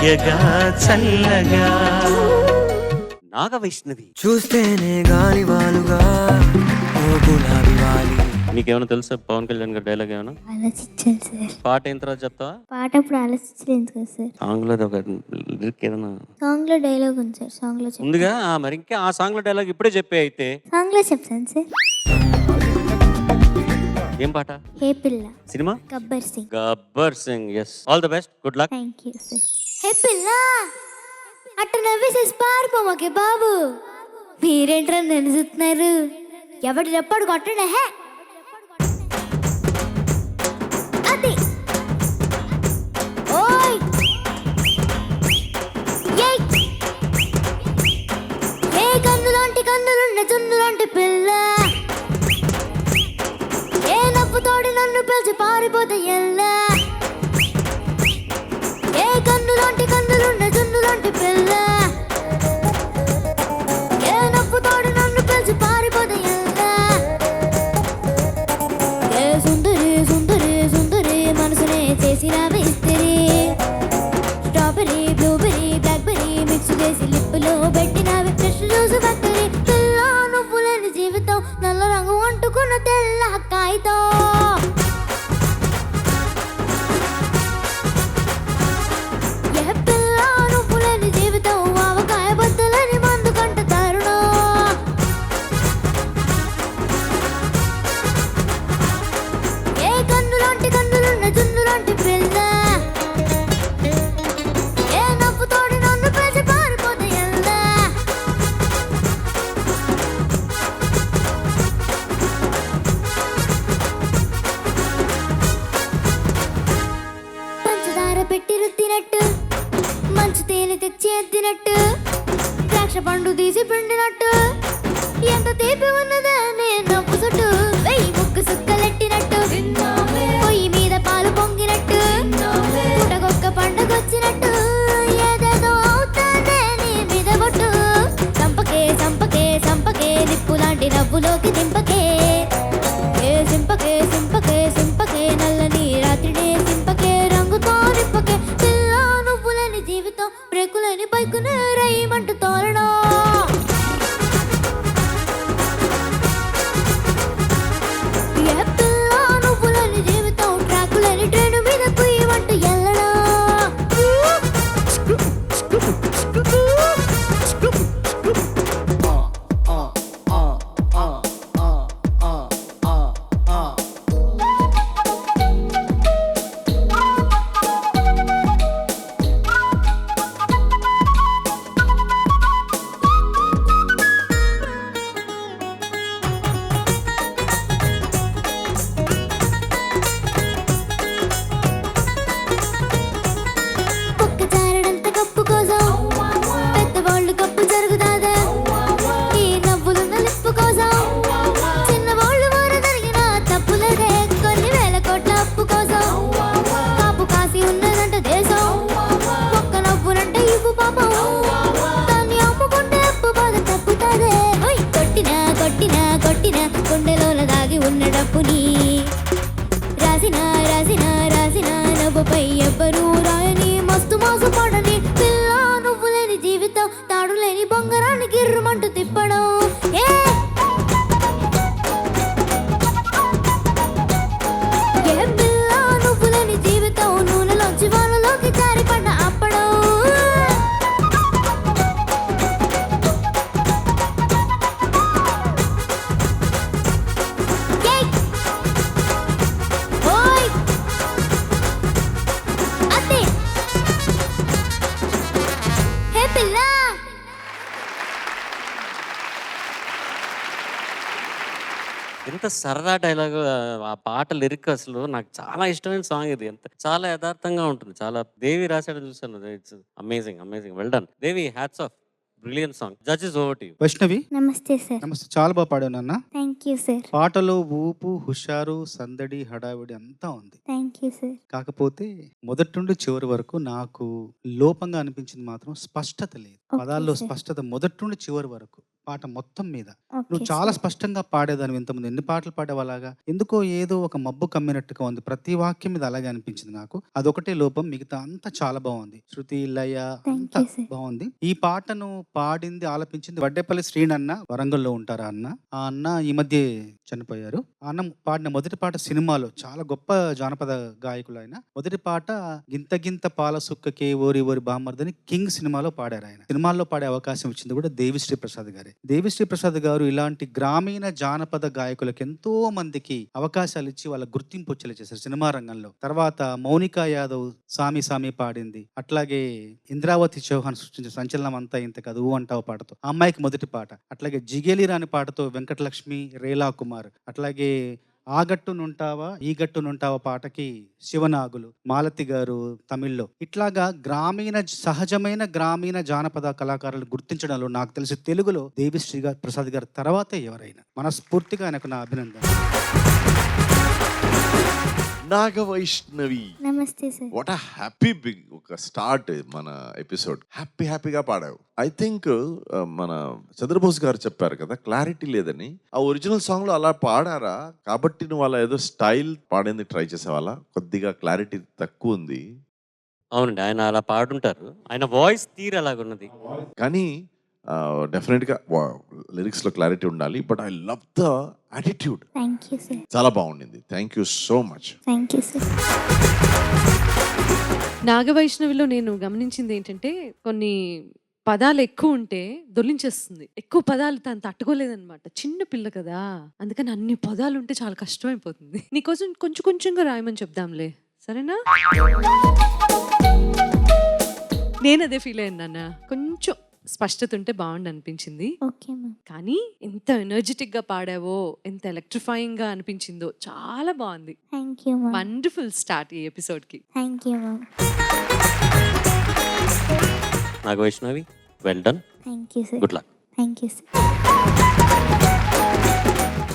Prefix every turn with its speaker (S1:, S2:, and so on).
S1: హాయగా చల్లగా. నాగవైష్ణవి
S2: చూస్తేనే గాలి వాలుగా ఓ గులాబీ వాలి.
S1: నీకేమైనా తెలుసా పవన్ కళ్యాణ్ గారి డైలాగ్ ఏమైనా?
S3: ఆలోచించాను సార్.
S1: పాట అయిన తర్వాత చెప్తావా?
S3: పాట అప్పుడు ఆలోచించలేదు కదా సార్.
S1: సాంగ్ లో ఒక లిరిక్ ఏదైనా
S3: సాంగ్ లో డైలాగ్ ఉంది సార్. సాంగ్ లో
S1: ఉందిగా మరి ఇంకా ఆ సాంగ్ లో డైలాగ్ ఇప్పుడే చెప్పే అయితే.
S3: సాంగ్ లో చెప్తాను సార్.
S1: ఏం పాట?
S3: హే పిల్ల
S1: cinema
S3: Gabbar Singh.
S1: Gabbar Singh. Yes, all the best, good luck.
S3: Thank you sir. Hey పిల్ల అట్ట నవ్వేసేసి పారిపోమాకే బాబు. మీరేంట్రా నన్ను చూస్తున్నారు? ఎవడు చెప్పాడు కొట్టండి. హే అది ఓయ్ ఏయ్ ఏ కన్నులాంటి కన్నులున్న జున్నులాంటి పిల్ల, ఏ నవ్వుతోడి నన్ను పిలిచి పారిపోతే ఎల్లా. ఏ కన్నులాంటి కన్నులున్న జున్నులాంటి పిల్ల, ఏ నవ్వుతోడి నన్ను పిలిచి పారిపోతే ఎల్లా. ఏ సుందరి సుందరి సుందరి మనసునే చేసినావే ఇస్తిరి. స్ట్రాబెరీ బ్లూబెరీ బ్లాక్బెరీ మిక్స్ చేసి లిప్పులో పెట్టినావే ఫ్రెష్ జ్యూస్ ఫ్యాక్టరీ. పిల్ల నువ్వు లేని జీవితం నల్ల రంగు అంటుకున్న తెల్ల కాగితం. ఏ పిల్ల నువ్వు లేని జీవితం ఆవకాయ బద్దలని మందు కంట దారుణం. ఏ కన్నులాంటి కన్నులున్న జున్నులాంటి పిల్ల, ఏ నవ్వుతోడి నన్ను పిలిచి పారిపోతే ఎల్లా. పంచదార పెట్టి రుద్దినట్టు, మంచు తేనె తెచ్చి ఎత్తినట్టు, ద్రాక్ష పండు తీసి పిండినట్టు, ఎంత తీపి ఉన్నదా నేను నవ్వు చుట్టూ. వెయ్యి ముగ్గు సుక్కలెట్టినట్టు, పొయ్యి మీద పాలు పొంగినట్టు, పుటగొక్క పండుగొచ్చినట్టు, ఏదేదో అవుతానే నీ మీద బొట్టు. సంపకే సంపకే సంపకే నిప్పు లాంటి నవ్వులోకి దింపకే. ఏ సింపకే సింపకే సింపకే నల్లని రాత్రినే సింపకే రంగుతో నింపకే. పిల్ల నువ్వు లేని జీవితం బ్రేకులేని బైకునే రైమంటూ తోలడం. ఏ పిల్ల నువ్వు లేని జీవితం ట్రాకులేని ట్రైను మీద కుయ్యమంటూ ఎల్లడం. కుక్క జారడంత కప్పు కోసం పెద్దవాళ్ళు కప్పు జరుగుతాదా? ఈ నవ్వులున్న లిప్పు కోసం చిన్నవాళ్ళు వారు జరిగిన తప్పులదే. కొన్ని వేల కోట్ల అప్పు కోసం కాపు కాసి ఉన్నదంట దేశం. ఒక్క నవ్వునంటే ఇవ్వు పాపం, దాన్ని అమ్ముకుంటే అప్పు బాధ తప్పుతాదే. ఓయ్ కొట్టినా కొట్టినా కొట్టినా గుండెలోన దాగి ఉన్న డప్పుని రాసిన రాసిన రాసిన నవ్వుపై ఎవ్వరూ రాయని మస్తు మాసు పడని. పిల్ల నువ్వు లేని జీవితం తాడు లేని బొంగరాన్ని గిర్రుమంటూ తిప్పడం. ఏ ఏ పిల్ల నువ్వు లేని జీవితం నూనెలోంచి వాళ్ళలోకి జారిపడ్డ అప్పడం. ఏయ్ ఓయ్ అదే హే పిల్ల.
S1: ఎంత సరదా డైలాగ్ ఆ పాట లిరిక్ అసలు నాకు చాలా ఇష్టమైన సాంగ్ ఇది. ఎంత చాలా యథార్థంగా ఉంటుంది. చాలా దేవి రాశాడు చూసాను. It's amazing amazing. Well done Devi, hats off. Brilliant song. Judges over to you.
S4: Vaishnavi
S3: నమస్తే సార్.
S4: నమస్తే, చాలా బాగా పాడావు నాన్న.
S3: Thank you sir.
S4: పాటలో ఊపు, హుషారు, సందడి, హడావిడి అంతా ఉంది.
S3: Thank you sir.
S4: కాకపోతే మొదటి నుండి చివరి వరకు నాకు లోపంగా అనిపించింది మాత్రం స్పష్టత లేదు.
S3: Okay,
S4: పదాల్లో
S3: sir.
S4: స్పష్టత మొదటి నుండి చివరి వరకు పాట మొత్తం మీద.
S3: ఓకే
S4: నువ్వు చాలా
S3: సార్.
S4: స్పష్టంగా పాడేదానివి ఇంతకుముందు. ఎన్ని పాటలు పాడావలాగా? ఎందుకో ఏదో ఒక మబ్బు కమ్మినట్టుగా ఉంది. ప్రతి వాక్యం మీద అలాగే అనిపించింది నాకు. అదొకటే లోపం. మిగతా అంతా చాలా బాగుంది. శృతి, లయ
S3: థ్యాంక్
S4: అంతా
S3: యూ సార్.
S4: బాగుంది. ఈ పాటను పాడింది, ఆలపించింది వడ్డేపల్లి శ్రీనన్న. వరంగల్లో ఉంటారు ఆ అన్న. ఆ అన్న ఈ మధ్య చనిపోయారు. ఆ అన్న పాడిన మొదటి పాట సినిమాలో చాలా గొప్ప జానపద గాయకులు ఆయన. మొదటి పాట గింత గింత పాల సుక్కకే ఓరి ఓరి బామర్దని కింగ్ సినిమాలో పాడారు ఆయన. సినిమాల్లో పాడే అవకాశం ఇచ్చింది కూడా దేవిశ్రీ ప్రసాద్ గారే. దేవిశ్రీ ప్రసాద్ గారు ఇలాంటి గ్రామీణ జానపద గాయకులకు ఎంతో మందికి అవకాశాలు ఇచ్చి వాళ్ళ గుర్తింపు వచ్చేలా చేశారు సినిమా రంగంలో. తర్వాత మౌనికా యాదవ్ సామి సామి పాడింది. అట్లాగే ఇంద్రావతి చౌహాన్ సృష్టించిన సంచలనం అంతా ఇంత కాదు ఊ అంటావు పాటతో ఆ అమ్మాయికి మొదటి పాట. అట్లాగే జిగేలి రాని పాటతో వెంకటలక్ష్మి, రేలా కుమార్. అట్లాగే ఆ గట్టునుంటావా ఈ గట్టునుంటావా పాటకి శివనాగులు, మాలతి గారు తమిళ్లో. ఇట్లాగా సహజమైన గ్రామీణ జానపద కళాకారులు గుర్తించడంలో నాకు తెలిసి తెలుగులో దేవిశ్రీ ప్రసాద్ గారు తర్వాతే ఎవరైనా. మనస్ఫూర్తిగా ఆయనకు నా అభినందన.
S5: నాగవైష్ణవి,
S3: నమస్తే sir.
S5: What a happy big ఒక స్టార్ట్ మన ఎపిసోడ్. హ్యాపీగా పాడావు. ఐ థింక్ మన చంద్రబోస్ గారు చెప్పారు కదా క్లారిటీ లేదని. ఆ ఒరిజినల్ సాంగ్ లో అలా పాడారా కాబట్టి నువ్వు అలా ఏదో స్టైల్ పాడేందుకు ట్రై చేసేవాళ్ళ? కొద్దిగా క్లారిటీ తక్కువ ఉంది.
S1: అవునండి, ఆయన అలా పాడుంటారు. ఆయన వాయిస్ తీరు అలాగున్నది.
S5: కానీ డెఫినెట్గా లిరిక్స్ లో క్లారిటీ ఉండాలి. But I love the attitude.
S3: Thank you sir.
S5: చాలా బాగుండింది. Thank you so much.
S3: Thank you sir.
S6: నాగవైష్ణవిలో నేను గమనించింది ఏంటంటే కొన్ని పదాలు ఎక్కువ ఉంటే దొర్లించేస్తుంది. ఎక్కువ పదాలు తను తట్టుకోలేదన్నమాట. చిన్న పిల్ల కదా, అందుకని అన్ని పదాలు ఉంటే చాలా కష్టమైపోతుంది. నీకోసం కొంచెం కొంచెంగా రాయమని చెప్దాంలే, సరేనా? నేను అదే ఫీల్ అయ్యాను నాన్న. కొంచెం స్పష్టత ఉంటే బాగుండు అనిపించింది.
S3: Okay ma'am.
S6: కానీ ఎంత ఎనర్జెటిక్ గా పాడావో, ఎంత ఎలక్ట్రిఫైయింగ్ గా అనిపించిందో, చాలా బాగుంది.
S3: Thank you ma'am.
S6: Wonderful start ఈ ఎపిసోడ్ కి.
S3: Thank you ma'am.
S1: Nagavaishnavi, well done,
S3: thank you sir.
S1: Good luck.
S3: Thank you sir.